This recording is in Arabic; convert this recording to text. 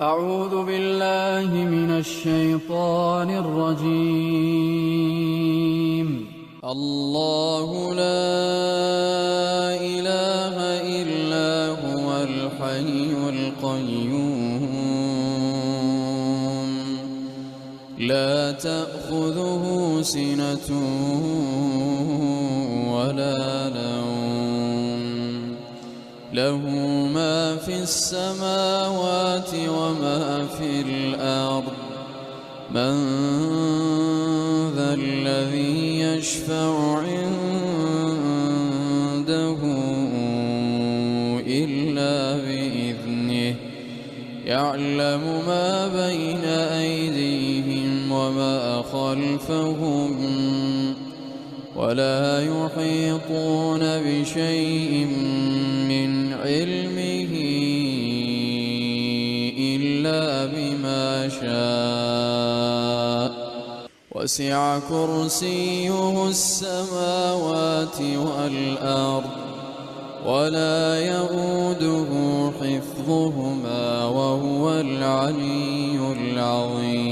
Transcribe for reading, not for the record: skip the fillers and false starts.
أعوذ بالله من الشيطان الرجيم. الله لا إله إلا هو الحي القيوم لا تأخذه سنة ولا نوم له ما في السماوات وما في الأرض من ذا الذي يشفع عنده إلا بإذنه يعلم ما بين أيديهم وما خلفهم ولا يحيطون بشيء من علمه إلا بما شاء وسع كرسيه السماوات والأرض ولا يئوده حفظهما وهو العلي العظيم.